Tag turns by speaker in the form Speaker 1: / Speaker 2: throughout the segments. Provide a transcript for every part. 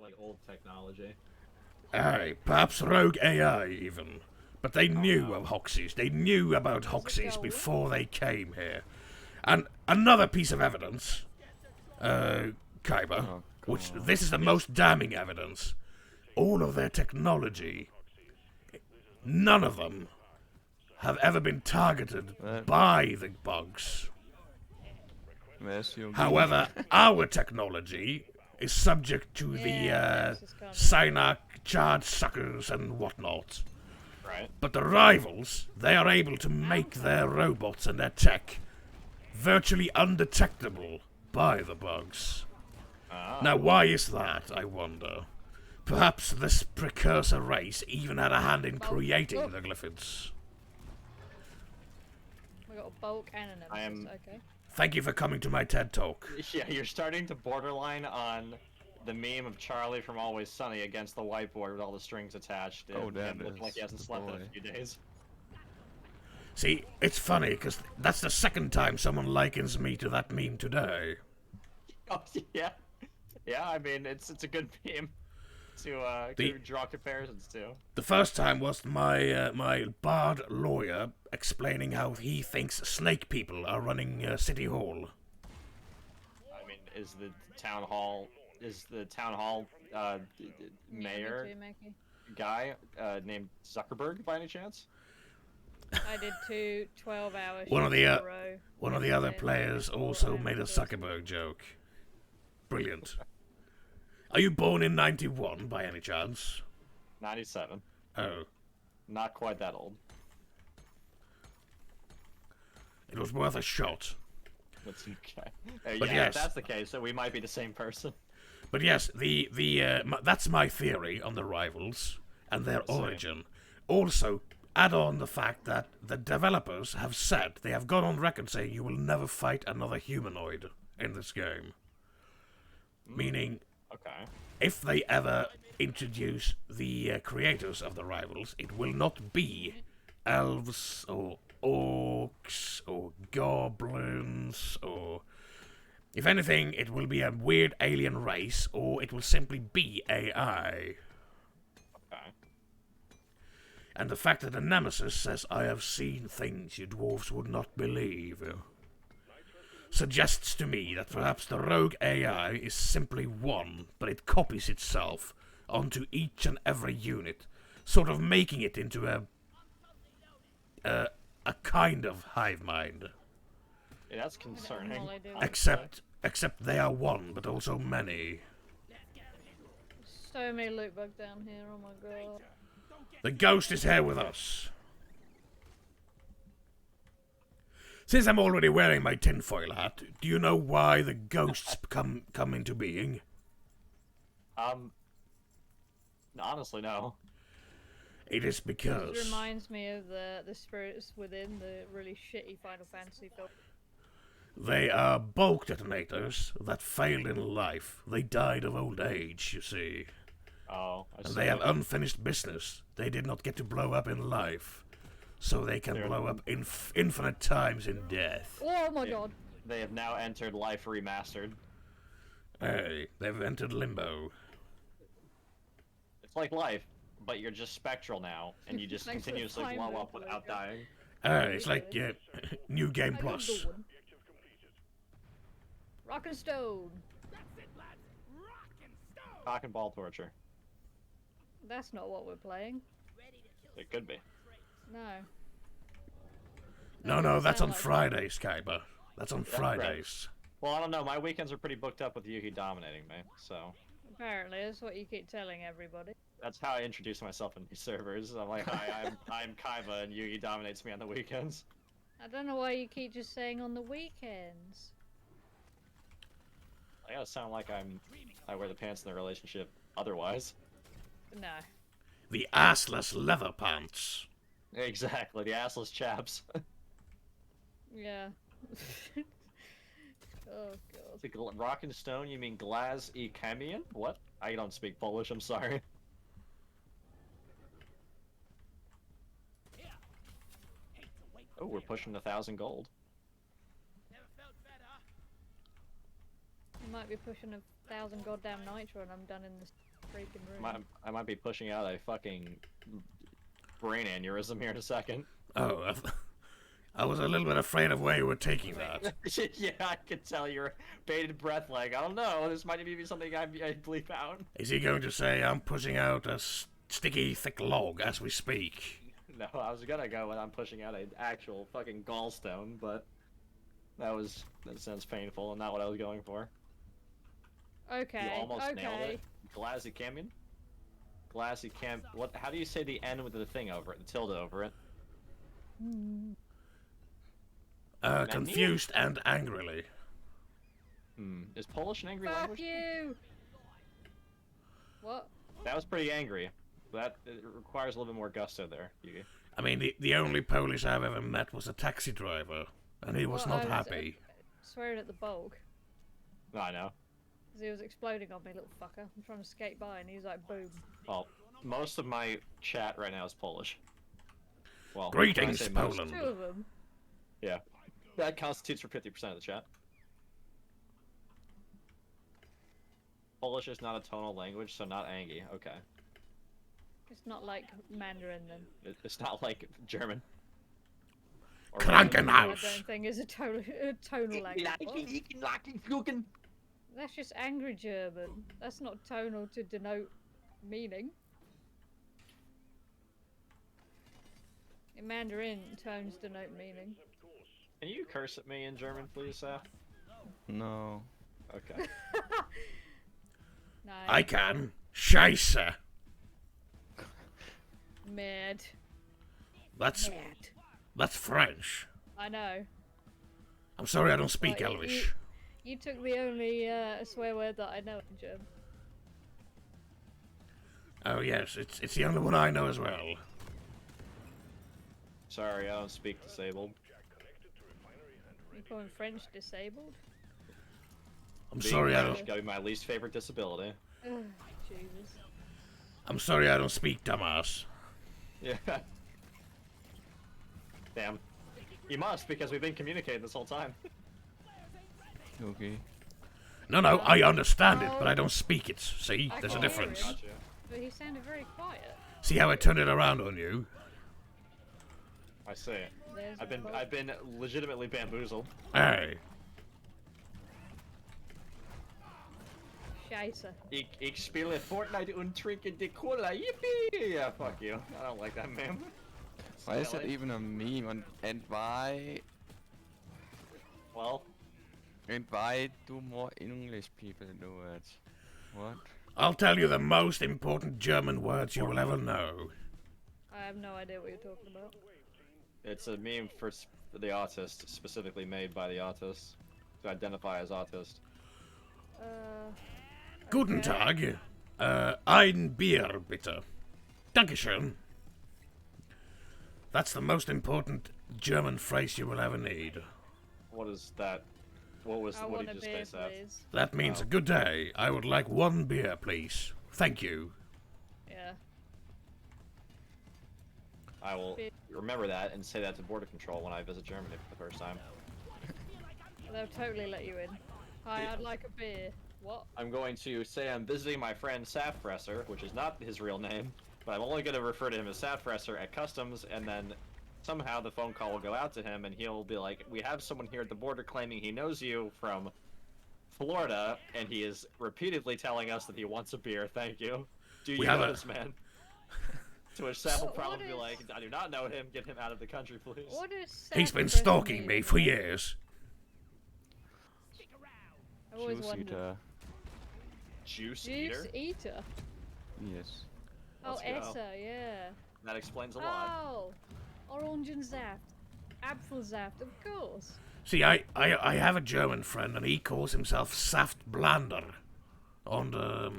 Speaker 1: like old technology.
Speaker 2: Aye, perhaps rogue AI even. But they knew of Hoxies. They knew about Hoxies before they came here. And another piece of evidence, Kaiba, which this is the most damning evidence. All of their technology, none of them have ever been targeted by the bugs. However, our technology is subject to the Cynac charge suckers and whatnot.
Speaker 1: Right.
Speaker 2: But the rivals, they are able to make their robots and their tech virtually undetectable by the bugs. Now, why is that, I wonder? Perhaps this precursor race even had a hand in creating the Glyphids.
Speaker 3: We got a bulk and an nemesis, okay.
Speaker 2: Thank you for coming to my TED Talk.
Speaker 1: Yeah, you're starting to borderline on the meme of Charlie from Always Sunny against the whiteboard with all the strings attached.
Speaker 4: Oh, damn,
Speaker 1: looking like he hasn't slept in a few days.
Speaker 2: See, it's funny, because that's the second time someone likens me to that meme today.
Speaker 1: Oh, yeah. Yeah, I mean, it's a good meme to draw comparisons to.
Speaker 2: The first time was my bard lawyer explaining how he thinks snake people are running City Hall.
Speaker 1: I mean, is the town hall mayor guy named Zuckerberg by any chance?
Speaker 3: I did 2 12-hour
Speaker 2: One of the other players also made a Zuckerberg joke. Brilliant. Are you born in 91 by any chance?
Speaker 1: 97.
Speaker 2: Oh.
Speaker 1: Not quite that old.
Speaker 2: It was worth a shot.
Speaker 1: That's okay.
Speaker 2: But
Speaker 1: yeah,
Speaker 2: yes.
Speaker 1: If that's the case, so we might be the same person.
Speaker 2: But yes, that's my theory on the rivals and their origin. Also, add on the fact that the developers have said, they have gone on record saying you will never fight another humanoid in this game. Meaning, if they ever introduce the creators of the rivals, it will not be elves or orcs or goblins or... If anything, it will be a weird alien race, or it will simply be AI. And the fact that the Nemesis says, I have seen things you dwarves would not believe, suggests to me that perhaps the rogue AI is simply one, but it copies itself onto each and every unit, sort of making it into a kind of hive mind.
Speaker 1: Yeah, that's concerning.
Speaker 2: Except they are one, but also many.
Speaker 3: So many loot bugs down here, oh my god.
Speaker 2: The ghost is here with us. Since I'm already wearing my tinfoil hat, do you know why the ghosts come into being?
Speaker 1: Honestly, no.
Speaker 2: It is because...
Speaker 3: It reminds me of the spirits within the really shitty Final Fantasy film.
Speaker 2: They are bulk detonators that failed in life. They died of old age, you see.
Speaker 1: Oh, I see.
Speaker 2: And they have unfinished business. They did not get to blow up in life. So they can blow up infinite times in death.
Speaker 3: Oh my god.
Speaker 1: They have now entered Life Remastered.
Speaker 2: Hey, they've entered limbo.
Speaker 1: It's like life, but you're just spectral now, and you just continuously blow up without dying.
Speaker 2: It's like New Game Plus.
Speaker 3: Rock and stone.
Speaker 1: Cock and ball torture.
Speaker 3: That's not what we're playing.
Speaker 1: It could be.
Speaker 3: No.
Speaker 2: No, that's on Fridays, Kaiba. That's on Fridays.
Speaker 1: Well, I don't know. My weekends are pretty booked up with Yugi dominating me, so...
Speaker 3: Apparently, that's what you keep telling everybody.
Speaker 1: That's how I introduce myself in these servers. I'm like, hi, I'm Kaiba, and Yugi dominates me on the weekends.
Speaker 3: I don't know why you keep just saying on the weekends.
Speaker 1: I gotta sound like I wear the pants in the relationship otherwise.
Speaker 3: No.
Speaker 2: The assless leather pants.
Speaker 1: Exactly, the assless chaps.
Speaker 3: Yeah. Oh god.
Speaker 1: The rock and stone, you mean Glaz e Camion? What? I don't speak Polish, I'm sorry. Oh, we're pushing 1,000 gold.
Speaker 3: You might be pushing 1,000 goddamn nitro and I'm done in this freaking room.
Speaker 1: I might be pushing out a fucking brain aneurysm here in a second.
Speaker 2: Oh, I was a little bit afraid of where you were taking that.
Speaker 1: Yeah, I could tell your bated breath. Like, I don't know. This might be something I bleep out.
Speaker 2: Is he going to say I'm pushing out a sticky, thick log as we speak?
Speaker 1: No, I was gonna go when I'm pushing out an actual fucking gallstone, but that sounds painful and not what I was going for.
Speaker 3: Okay.
Speaker 1: You almost nailed
Speaker 3: Okay.
Speaker 1: it. Glassy Camion? Glassy Cam. What? How do you say the N with the thing over it? The tilde over it?
Speaker 2: Confused and angrily.
Speaker 1: Is Polish an angry
Speaker 3: Fuck
Speaker 1: language?
Speaker 3: you! What?
Speaker 1: That was pretty angry. It requires a little bit more gusto there, Yugi.
Speaker 2: I mean, the only Polish I've ever met was a taxi driver, and he was
Speaker 3: Well,
Speaker 2: not
Speaker 3: I was,
Speaker 2: happy.
Speaker 3: Swearing at the bulk.
Speaker 1: No, I know.
Speaker 3: Because he was exploding on me, little fucker. I'm trying to skate by and he was like, boom.
Speaker 1: Well, most of my chat right now is Polish. Well,
Speaker 2: Greetings,
Speaker 1: when I say most-
Speaker 2: Poland.
Speaker 3: 2 of them.
Speaker 1: Yeah. That constitutes for 50% of the chat. Polish is not a tonal language, so not Angie. Okay.
Speaker 3: It's not like Mandarin then.
Speaker 1: It's not like German. Or
Speaker 3: I
Speaker 2: Krankenhaus.
Speaker 3: don't think it's a tonal language. What? That's just angry German. That's not tonal to denote meaning. In Mandarin, tones denote meaning.
Speaker 1: Can you curse at me in German, please, Saf?
Speaker 4: No.
Speaker 1: Okay.
Speaker 3: No.
Speaker 2: I can. Scheiße.
Speaker 3: Mad.
Speaker 2: That's
Speaker 3: Mad.
Speaker 2: French.
Speaker 3: I know.
Speaker 2: I'm sorry I don't speak
Speaker 3: Like,
Speaker 2: Elvish.
Speaker 3: You took the only swear word that I know in German.
Speaker 2: Oh yes, it's the only one I know as well.
Speaker 1: Sorry, I don't speak disabled.
Speaker 3: You calling French disabled?
Speaker 2: I'm
Speaker 1: Being
Speaker 2: sorry I
Speaker 1: French
Speaker 2: don't.
Speaker 1: gotta be my least favorite disability.
Speaker 3: Ugh, Jesus.
Speaker 2: I'm sorry I don't speak dumbass.
Speaker 1: Yeah. Damn. You must, because we've been communicating this whole time.
Speaker 4: Okay.
Speaker 2: No, I understand it, but I don't speak it. See,
Speaker 3: I
Speaker 2: there's a
Speaker 3: can hear
Speaker 2: difference.
Speaker 3: him.
Speaker 1: Gotcha.
Speaker 3: But he sounded very quiet.
Speaker 2: See how I turned it around on you?
Speaker 1: I see it.
Speaker 3: There's
Speaker 1: I've been legitimately bamboozled.
Speaker 2: Hey,
Speaker 3: Scheiße.
Speaker 1: Ich spiele Fortnite und trinke die Cola. Yippee! Yeah, fuck you. I don't like that meme.
Speaker 4: Why is that
Speaker 1: Silly.
Speaker 4: even a meme? And why?
Speaker 1: Well,
Speaker 4: And why do more English people do it? What?
Speaker 2: I'll tell you the most important German words you will ever know.
Speaker 3: I have no idea what you're talking about.
Speaker 1: it's a meme for the autist, specifically made by the autist to identify as autist.
Speaker 2: Guten
Speaker 3: Okay.
Speaker 2: Tag. Ein Bier, bitte. Dankeschön. That's the most important German phrase you will ever need.
Speaker 1: What is that?
Speaker 3: I
Speaker 1: What
Speaker 3: want
Speaker 1: did
Speaker 3: a
Speaker 1: you
Speaker 3: beer,
Speaker 1: just say, Seth?
Speaker 3: please.
Speaker 2: That means
Speaker 1: Oh.
Speaker 2: good day. I would like 1 beer, please. Thank you.
Speaker 3: Yeah.
Speaker 1: I will remember that and say that to Border Control when I visit Germany for the first time.
Speaker 3: They'll totally let you in. Hi, I'd like a beer. What?
Speaker 1: I'm going to say I'm visiting my friend Safresser, which is not his real name, but I'm only going to refer to him as Safresser at customs, and then somehow the phone call will go out to him, and he'll be like, we have someone here at the border claiming he knows you from Florida, and he is repeatedly telling us that he wants a beer, thank you. Do you
Speaker 2: have
Speaker 1: know
Speaker 2: a-
Speaker 1: this man? To which Saf will
Speaker 3: What
Speaker 1: probably be
Speaker 3: is-
Speaker 1: like, I do not know him, get him out of the country, please.
Speaker 3: What is
Speaker 2: He's been
Speaker 3: saffron
Speaker 2: stalking
Speaker 3: mean?
Speaker 2: me for years.
Speaker 3: I've always
Speaker 4: Juice
Speaker 3: wondered.
Speaker 4: eater.
Speaker 1: Juice
Speaker 3: Juice
Speaker 1: eater?
Speaker 3: eater?
Speaker 4: Yes.
Speaker 3: Oh,
Speaker 1: Let's go.
Speaker 3: Essa, yeah.
Speaker 1: That explains a lot.
Speaker 3: Oh, Orangensaft. Apfelsaft, of course.
Speaker 2: See, I have a German friend, and he calls himself Saftblander on the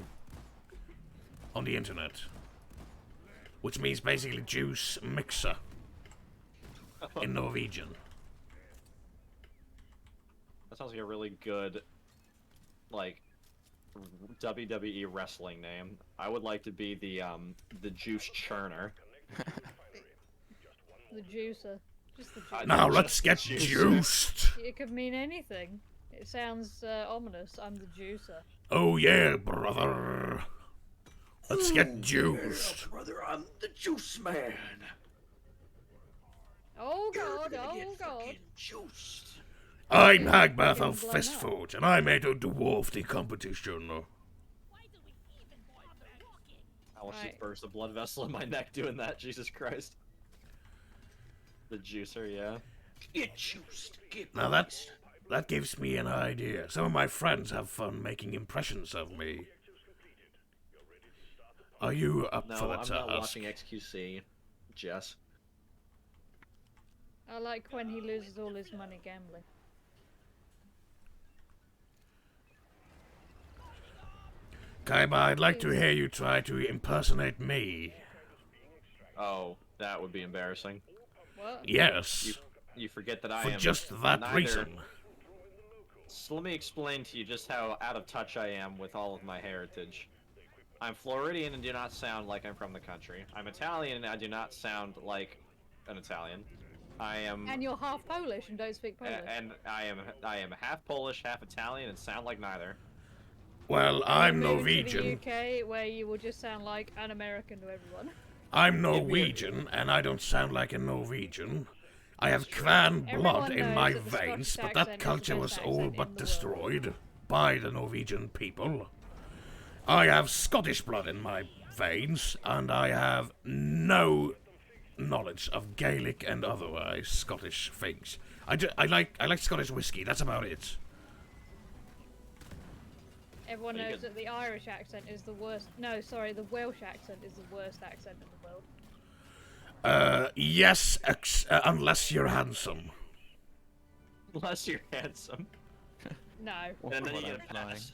Speaker 2: internet, which means basically juice mixer in Norwegian.
Speaker 1: That sounds like a really good, like, WWE wrestling name. I would like to be the Juice Churner.
Speaker 3: The juicer. Just the juicer.
Speaker 1: I-
Speaker 2: Now
Speaker 1: Just
Speaker 2: let's get
Speaker 1: juice.
Speaker 2: juiced.
Speaker 3: It could mean anything. It sounds ominous. I'm the juicer.
Speaker 2: Oh yeah, brother. Let's get juiced.
Speaker 1: Yeah, brother, I'm the juice man.
Speaker 3: Oh god, oh god.
Speaker 1: Juiced.
Speaker 2: I'm
Speaker 3: It's
Speaker 2: Hagbath
Speaker 3: getting
Speaker 2: of
Speaker 3: blown up.
Speaker 2: Fistforge, and I made a dwarfy competition.
Speaker 1: I will
Speaker 3: Right.
Speaker 1: burst a blood vessel in my neck doing that. Jesus Christ. The juicer, yeah. Get juiced. Get
Speaker 2: Now that gives me an idea. Some of my friends have fun making impressions of me. Are you up
Speaker 1: No,
Speaker 2: for the
Speaker 1: I'm
Speaker 2: task?
Speaker 1: not watching XQC, Jess.
Speaker 3: I like when he loses all his money gambling.
Speaker 2: Kaiba, I'd like to hear you try to impersonate me.
Speaker 1: Oh, that would be embarrassing.
Speaker 3: What?
Speaker 2: Yes,
Speaker 1: You forget that I
Speaker 2: for
Speaker 1: am
Speaker 2: just that
Speaker 1: neither-
Speaker 2: reason.
Speaker 1: So let me explain to you just how out of touch I am with all of my heritage. I'm Floridian and do not sound like I'm from the country. I'm Italian and I do not sound like an Italian. I am
Speaker 3: And you're half Polish and don't speak Polish.
Speaker 1: and I am half Polish, half Italian, and sound like neither.
Speaker 2: Well,
Speaker 3: And
Speaker 2: I'm
Speaker 3: you're moving to the
Speaker 2: Norwegian.
Speaker 3: UK, where you will just sound like an American to everyone.
Speaker 2: I'm Norwegian, and I don't sound like a Norwegian. I have clan blood
Speaker 3: Everyone
Speaker 2: in my
Speaker 3: knows that the
Speaker 2: veins,
Speaker 3: Scottish
Speaker 2: but
Speaker 3: accent
Speaker 2: that
Speaker 3: is the
Speaker 2: culture
Speaker 3: best
Speaker 2: was
Speaker 3: accent
Speaker 2: all
Speaker 3: in
Speaker 2: but
Speaker 3: the world.
Speaker 2: destroyed by the Norwegian people. I have Scottish blood in my veins, and I have no knowledge of Gaelic and otherwise Scottish things. I like Scottish whiskey. That's about it.
Speaker 3: Everyone
Speaker 1: Are you
Speaker 3: knows
Speaker 1: good?
Speaker 3: that the Irish accent is the worst. No, sorry, the Welsh accent is the worst accent in the world.
Speaker 2: Yes, unless you're handsome.
Speaker 1: Unless you're handsome.
Speaker 3: No.
Speaker 1: And then you
Speaker 4: What
Speaker 1: get
Speaker 4: I'm
Speaker 1: a
Speaker 4: flying.
Speaker 1: pass.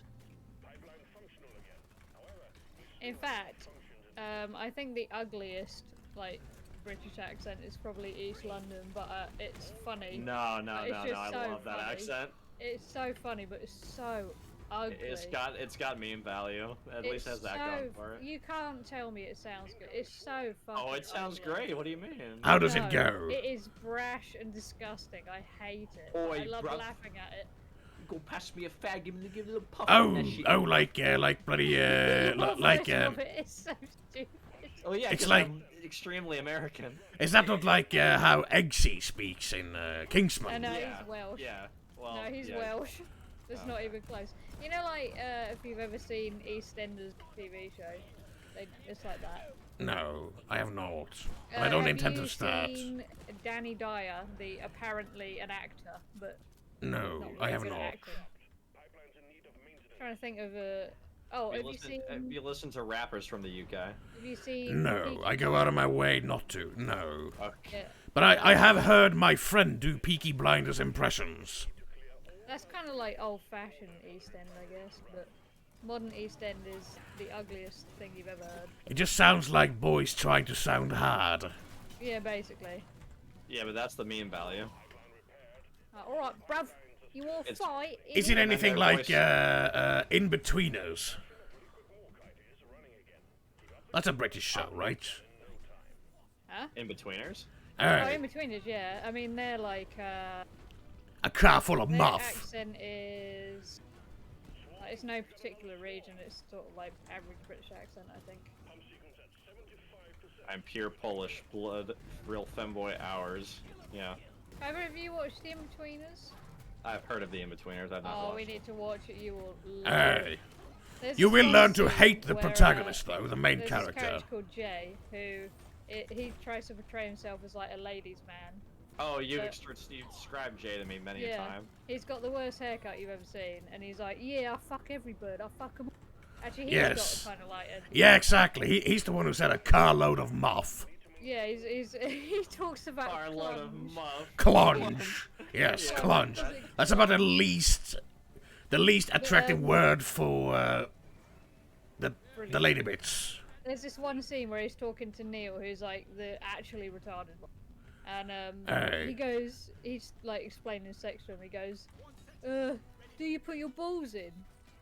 Speaker 3: In fact, I think the ugliest, like, British accent is probably East London, but it's funny.
Speaker 1: No, no,
Speaker 3: It's
Speaker 1: no, no,
Speaker 3: just
Speaker 1: I
Speaker 3: so
Speaker 1: love that
Speaker 3: funny.
Speaker 1: accent.
Speaker 3: It's so funny, but it's so ugly.
Speaker 1: It's got meme value. At least has that going for it.
Speaker 3: You can't tell me it sounds good. It's so fucking
Speaker 1: Oh, it sounds
Speaker 3: ugly.
Speaker 1: great. What do you mean?
Speaker 2: How does
Speaker 3: No,
Speaker 2: it go?
Speaker 3: It is brash and disgusting. I hate it.
Speaker 1: Oi,
Speaker 3: I love
Speaker 1: bruv.
Speaker 3: laughing at it.
Speaker 1: Go pass me a fag, give me a little puff.
Speaker 2: Like bloody,
Speaker 3: The
Speaker 2: like,
Speaker 3: version of it is so stupid.
Speaker 1: Oh yeah,
Speaker 2: It's
Speaker 1: 'cause
Speaker 2: like-
Speaker 1: I'm extremely American.
Speaker 2: is that not like how Eggsy speaks in
Speaker 3: I
Speaker 2: Kingsman?
Speaker 3: know
Speaker 1: Yeah,
Speaker 3: he's Welsh.
Speaker 1: Yeah. Well.
Speaker 3: No, he's
Speaker 1: yeah.
Speaker 3: Welsh. That's
Speaker 1: Oh.
Speaker 3: not even close. You know, like, if you've ever seen EastEnders TV show, it's like that.
Speaker 2: No, I have not. And I don't intend to start.
Speaker 3: Have you seen Danny Dyer, the apparently an actor, but
Speaker 2: No,
Speaker 3: not
Speaker 2: I
Speaker 3: very
Speaker 2: have
Speaker 3: good at
Speaker 2: not.
Speaker 3: acting? Trying to think of a. Oh, have
Speaker 1: You listen to rappers from the UK?
Speaker 3: Have you seen?
Speaker 2: No,
Speaker 3: Peaky
Speaker 2: I go out of my way not to. No.
Speaker 1: Okay.
Speaker 3: Yeah,
Speaker 2: But I have heard my friend do Peaky Blinders impressions.
Speaker 3: that's kind of like old-fashioned East End, I guess. But modern East End is the ugliest thing you've ever heard.
Speaker 2: It just sounds like boys trying to sound hard.
Speaker 3: Yeah, basically.
Speaker 1: Yeah, but that's the meme value.
Speaker 3: All right, bruv, you all
Speaker 1: It's-
Speaker 3: fight.
Speaker 2: Is it
Speaker 1: then
Speaker 2: anything
Speaker 1: their
Speaker 2: like
Speaker 1: voice-
Speaker 2: In-Betweeners? That's a British show, right?
Speaker 3: Huh?
Speaker 1: In betweeners.
Speaker 3: Oh,
Speaker 2: Aye.
Speaker 3: in between us, yeah. I mean, they're like.
Speaker 2: A car full of
Speaker 3: Their
Speaker 2: muff.
Speaker 3: accent is. Like, it's no particular region. It's sort of like average British accent, I think.
Speaker 1: I'm pure Polish blood, real femboy hours. Yeah,
Speaker 3: Have you watched The In-Betweeners?
Speaker 1: I've heard of the in-betweeners. I've not
Speaker 3: Oh,
Speaker 1: watched.
Speaker 3: we need to watch it. You will love
Speaker 2: Aye.
Speaker 3: it. There's
Speaker 2: You
Speaker 3: this
Speaker 2: will
Speaker 3: one
Speaker 2: learn to
Speaker 3: scene
Speaker 2: hate the
Speaker 3: where,
Speaker 2: protagonist, though, the main
Speaker 3: there's
Speaker 2: character.
Speaker 3: This character called Jay, who he tries to portray himself as like a ladies' man.
Speaker 1: Oh, you
Speaker 3: So-
Speaker 1: described Jay to me many a
Speaker 3: Yeah.
Speaker 1: time.
Speaker 3: He's got the worst haircut you've ever seen, and he's like, "Yeah, I fuck every bird. I fuck 'em." Actually, he's
Speaker 2: Yes.
Speaker 3: got kind of like a
Speaker 2: Yeah, exactly. He's the one who said a carload of muff.
Speaker 3: yeah. He talks about
Speaker 1: Carload of
Speaker 3: clunge.
Speaker 1: muff.
Speaker 2: Clunge. Yes,
Speaker 1: Yeah.
Speaker 2: clunge. That's about the least attractive word for the lady bits.
Speaker 3: There's this one scene where he's talking to Neil, who's like the actually retarded one, and
Speaker 2: Hey.
Speaker 3: he's like explaining sex to him. He goes, "Do you put your balls in?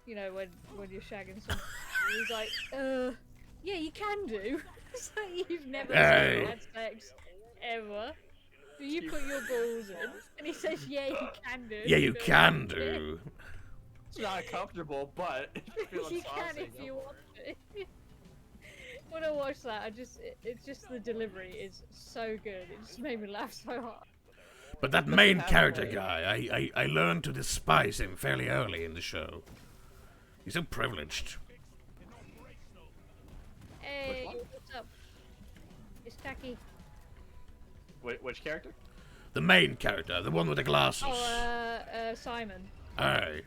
Speaker 3: You know, when you're shagging someone?" He's like, "Yeah, you can do." It's like you've never
Speaker 2: Hey.
Speaker 3: had sex ever. Do you put your balls in? And he says, yeah, you can do.
Speaker 2: Yeah, you can do.
Speaker 1: It's not comfortable, but if you're feeling
Speaker 3: You can
Speaker 1: saucy,
Speaker 3: if
Speaker 1: go
Speaker 3: you
Speaker 1: for
Speaker 3: want to. When I watched that, it's just the delivery is so good. It just made me laugh so hard.
Speaker 2: But that
Speaker 1: But
Speaker 2: main
Speaker 1: you have,
Speaker 2: character
Speaker 1: like-
Speaker 2: guy, I learned to despise him fairly early in the show. He's so privileged.
Speaker 3: Hey,
Speaker 1: one?
Speaker 3: what's up? It's Taki.
Speaker 1: it. Which character?
Speaker 2: The main character, the one with the glasses.
Speaker 3: Oh, Simon.
Speaker 2: Aye.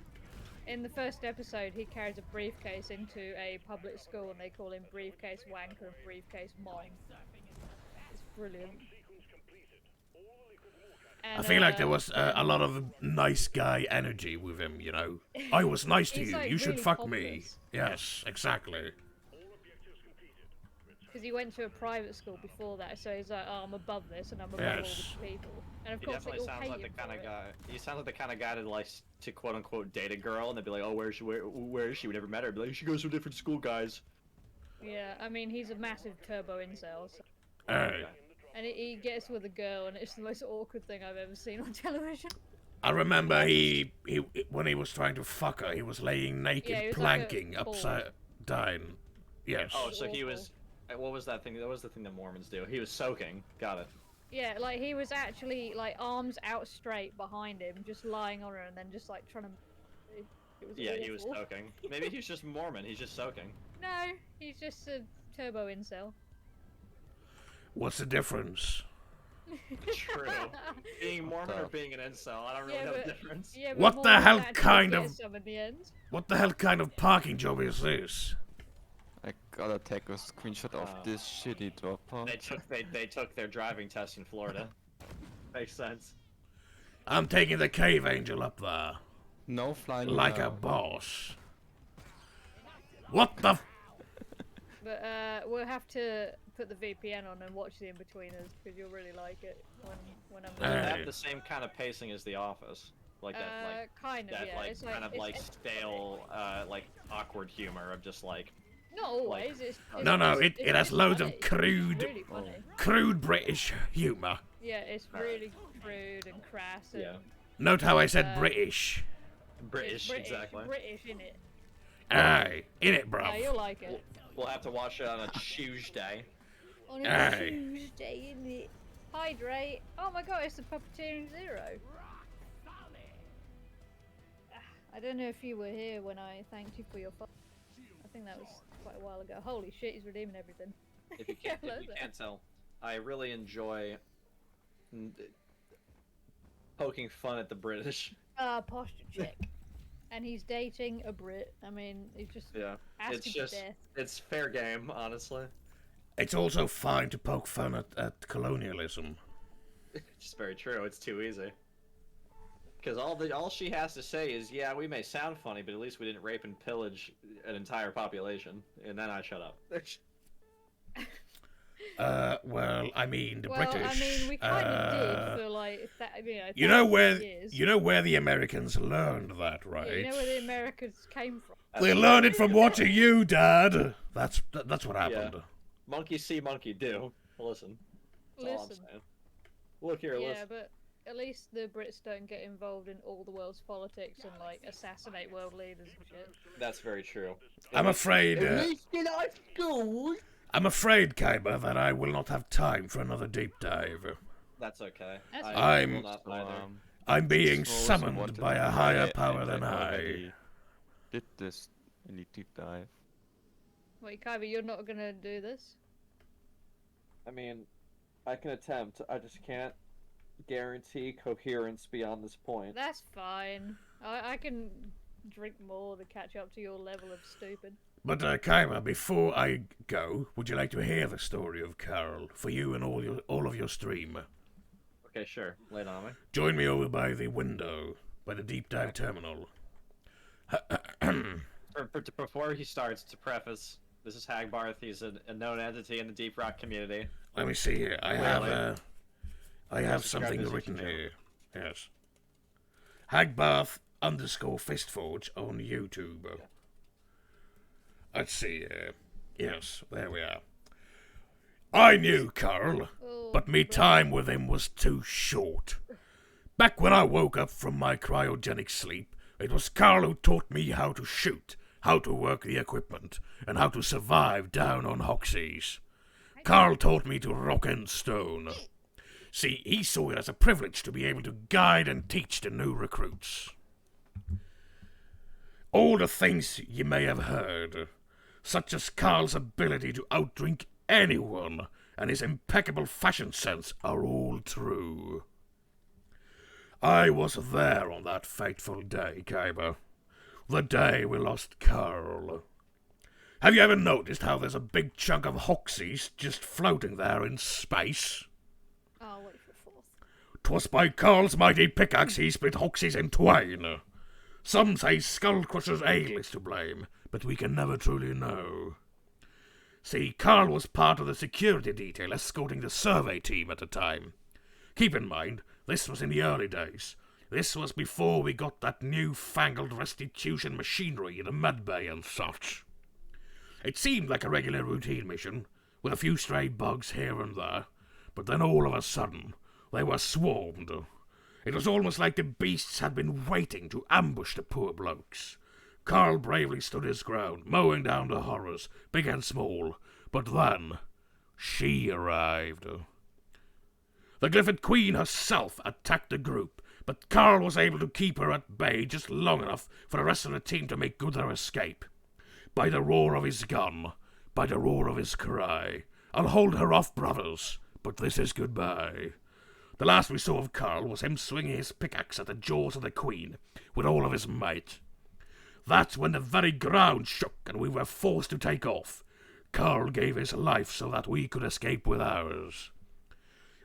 Speaker 3: In the first episode, he carries a briefcase into a public school, and they call him Briefcase Wanker and Briefcase Mom. It's brilliant.
Speaker 2: I
Speaker 3: And,
Speaker 2: feel like there was a lot of nice guy energy with him, you know. I was nice to
Speaker 3: He's,
Speaker 2: you,
Speaker 3: like,
Speaker 2: you should
Speaker 3: really
Speaker 2: fuck me.
Speaker 3: pompous.
Speaker 2: Yes, exactly.
Speaker 3: because he went to a private school before that, so he's like, oh, I'm above this, and I'm above all
Speaker 2: Yes.
Speaker 3: these people. And of
Speaker 1: He
Speaker 3: course, they
Speaker 1: definitely
Speaker 3: all
Speaker 1: sounds
Speaker 3: hate
Speaker 1: like the
Speaker 3: him
Speaker 1: kind
Speaker 3: for
Speaker 1: of
Speaker 3: it.
Speaker 1: guy. He sounds like the kind of guy that likes to quote unquote date a girl, and they'd be like, "Oh, where is she? We never met her." Be like, "She goes to a different school, guys."
Speaker 3: Yeah, I mean, he's a massive turbo incel, so.
Speaker 2: Aye.
Speaker 3: And he gets with a girl, and it's the most awkward thing I've ever seen on television.
Speaker 2: I remember he when he was trying to fuck her, he was laying naked,
Speaker 3: Yeah, he was like a
Speaker 2: planking
Speaker 3: ball.
Speaker 2: upside down. Yes.
Speaker 1: Oh, so he
Speaker 3: awful.
Speaker 1: was. What was that thing? That was the thing that Mormons do. He was soaking. Got it.
Speaker 3: Yeah, like he was actually like arms out straight behind him, just lying on her, and then just like trying to. It was
Speaker 1: Yeah, he was
Speaker 3: awful.
Speaker 1: soaking. Maybe he's just Mormon. He's just soaking.
Speaker 3: No, he's just a turbo incel.
Speaker 2: What's the difference?
Speaker 1: True. Being Mormon or being an incel, I don't really
Speaker 3: Yeah,
Speaker 1: know the
Speaker 3: but-
Speaker 1: difference.
Speaker 3: Yeah, but
Speaker 2: What the
Speaker 3: Mormons
Speaker 2: hell
Speaker 3: actually
Speaker 2: kind
Speaker 3: get
Speaker 2: of-
Speaker 3: some in the end.
Speaker 2: What the hell kind of parking job is this?
Speaker 4: I gotta take a screenshot of this shitty dropper.
Speaker 1: They took their driving test in Florida. Makes sense.
Speaker 2: I'm taking the cave angel up there.
Speaker 4: No flying
Speaker 2: Like a
Speaker 4: now.
Speaker 2: boss. What the f-
Speaker 3: But we'll have to put the VPN on and watch the In-Betweeners, because you'll really like it when I'm
Speaker 1: Does it
Speaker 2: Hey.
Speaker 1: have the same kind of pacing as The Office? Like that, like
Speaker 3: kind of,
Speaker 1: that,
Speaker 3: yeah.
Speaker 1: like
Speaker 3: It's like,
Speaker 1: kind of
Speaker 3: it's,
Speaker 1: like
Speaker 3: it's
Speaker 1: stale, like awkward humor of just like.
Speaker 3: not always. It's
Speaker 2: No, no,
Speaker 3: it's
Speaker 2: it has
Speaker 3: just
Speaker 2: loads
Speaker 3: funny.
Speaker 2: of crude,
Speaker 3: It's really funny.
Speaker 2: crude British humour.
Speaker 3: Yeah, it's
Speaker 1: Alright.
Speaker 3: really crude and crass. And
Speaker 1: Yeah.
Speaker 2: Note how I said
Speaker 3: Uh,
Speaker 2: British.
Speaker 1: British,
Speaker 3: British,
Speaker 1: exactly.
Speaker 3: British in it.
Speaker 2: Aye, in it,
Speaker 3: Yeah,
Speaker 2: bruv.
Speaker 3: you'll like it.
Speaker 1: We'll have to watch it on a Tuesday.
Speaker 3: On
Speaker 2: Aye.
Speaker 3: Tuesday, in it. Hydrate. Oh my god, it's the Puppeteering Zero. I don't know if you were here when I thanked you for your follow. I think that was quite a while ago. Holy shit, he's redeeming everything.
Speaker 1: If you can't,
Speaker 3: Yeah,
Speaker 1: if you
Speaker 3: look.
Speaker 1: can't tell, I really enjoy poking fun at the British.
Speaker 3: Posture check. And he's dating a Brit. I mean, he's just
Speaker 1: Yeah,
Speaker 3: asking
Speaker 1: it's
Speaker 3: for
Speaker 1: just
Speaker 3: death.
Speaker 1: it's fair game, honestly.
Speaker 2: It's also fine to poke fun at colonialism.
Speaker 1: It's very true. It's too easy. Because all she has to say is, yeah, we may sound funny, but at least we didn't rape and pillage an entire population. And then I shut up.
Speaker 2: Well, I mean, the
Speaker 3: Well,
Speaker 2: British.
Speaker 3: I mean, we kind of did for like
Speaker 2: You know where
Speaker 3: years.
Speaker 2: you know where the Americans learned that,
Speaker 3: Yeah,
Speaker 2: right?
Speaker 3: you know where the Americans came from.
Speaker 2: They learned it from watching you, Dad. That's what happened.
Speaker 1: Monkey see, monkey do. Listen. That's all I'm
Speaker 3: Listen.
Speaker 1: saying. Look here,
Speaker 3: Yeah,
Speaker 1: listen.
Speaker 3: but at least the Brits don't get involved in all the world's politics and like assassinate world leaders and shit.
Speaker 1: That's very true.
Speaker 2: I'm afraid.
Speaker 1: At least in our schools.
Speaker 2: I'm afraid, Kaiba, that I will not have time for another deep dive.
Speaker 1: That's okay.
Speaker 3: That's
Speaker 1: I
Speaker 2: fine.
Speaker 1: will not either.
Speaker 2: I'm being
Speaker 4: Those who
Speaker 2: summoned
Speaker 4: wanted
Speaker 2: by
Speaker 4: to
Speaker 2: a higher
Speaker 4: try
Speaker 2: power
Speaker 4: and
Speaker 2: than I.
Speaker 4: already Did this in the deep dive?
Speaker 3: Wait, Kaiba, you're not gonna do this?
Speaker 1: I mean, I can attempt. I just can't guarantee coherence beyond this point.
Speaker 3: That's fine. I can drink more to catch up to your level of stupid.
Speaker 2: But, Kaiba, before I go, would you like to hear the story of Carol for you and all of your stream?
Speaker 1: Okay, sure. Lay it on me.
Speaker 2: Join me over by the window, by the deep dive terminal.
Speaker 1: Before he starts, to preface, this is Hagbarth. He's a known entity in the Deep Rock community.
Speaker 2: Let me see here. I have
Speaker 1: Subscribe
Speaker 2: something
Speaker 1: to
Speaker 2: written
Speaker 1: YouTube.
Speaker 2: here. Yes. Hagbarth_Fistforge on YouTube. Let's see here. Yes, there we are. I knew Carl,
Speaker 3: Oh,
Speaker 2: but me time with him was too short. Back when I woke up from my cryogenic sleep, it was Carl who taught me how to shoot, how to work the equipment, and how to survive down on Hoxie's. Carl taught me to rock and stone. See, he saw it as a privilege to be able to guide and teach the new recruits. All the things you may have heard, such as Carl's ability to outdrink anyone and his impeccable fashion sense, are all true. I was there on that fateful day, Kaiba. The day we lost Carl. Have you ever noticed how there's a big chunk of Hoxies just floating there in space?
Speaker 3: I'll wait for fourth.
Speaker 2: 'Twas by Carl's mighty pickaxe he split Hoxies in twain. Some say Skullcrusher's ale is to blame, but we can never truly know. See, Carl was part of the security detail escorting the survey team at the time. Keep in mind, this was in the early days. This was before we got that new-fangled restitution machinery in the medbay and such. It seemed like a regular routine mission, with a few stray bugs here and there, but then all of a sudden, they were swarmed. It was almost like the beasts had been waiting to ambush the poor blokes. Carl bravely stood his ground, mowing down the horrors, big and small, but then she arrived. The Glyphid Queen herself attacked the group, but Carl was able to keep her at bay just long enough for the rest of the team to make good their escape. By the roar of his gun, by the roar of his cry, I'll hold her off, brothers, but this is goodbye. The last we saw of Carl was him swinging his pickaxe at the jaws of the Queen with all of his might. That's when the very ground shook and we were forced to take off. Carl gave his life so that we could escape with ours.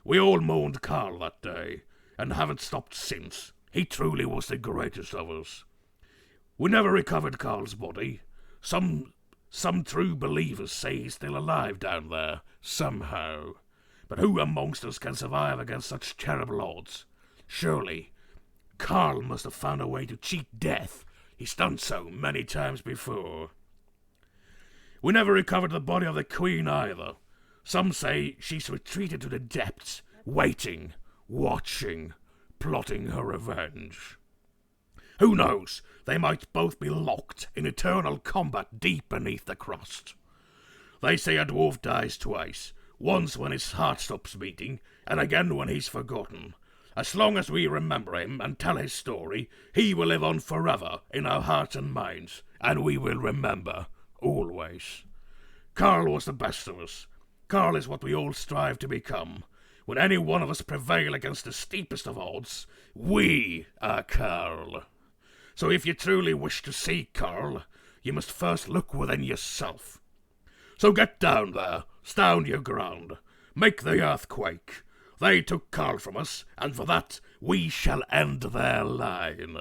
Speaker 2: We all mourned Carl that day, and haven't stopped since. He truly was the greatest of us. We never recovered Carl's body. Some true believers say he's still alive down there, somehow. But who amongst us can survive against such terrible odds? Surely, Carl must have found a way to cheat death. He's done so many times before. We never recovered the body of the Queen either. Some say she's retreated to the depths, waiting, watching, plotting her revenge. Who knows? They might both be locked in eternal combat deep beneath the crust. They say a dwarf dies twice, once when his heart stops beating, and again when he's forgotten. As long as we remember him and tell his story, he will live on forever in our hearts and minds, and we will remember, always. Carl was the best of us. Carl is what we all strive to become. When any one of us prevail against the steepest of odds, we are Carl. So if you truly wish to see Carl, you must first look within yourself. So get down there, stand your ground, make the earth quake. They took Carl from us, and for that we shall end their line.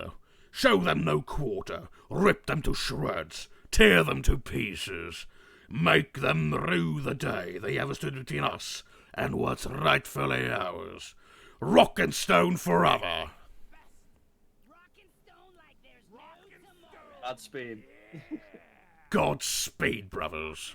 Speaker 2: Show them no quarter, rip them to shreds, tear them to pieces. Make them rue the day they ever stood between us and what's rightfully ours. Rock and stone forever.
Speaker 1: Godspeed.
Speaker 2: Godspeed, brothers.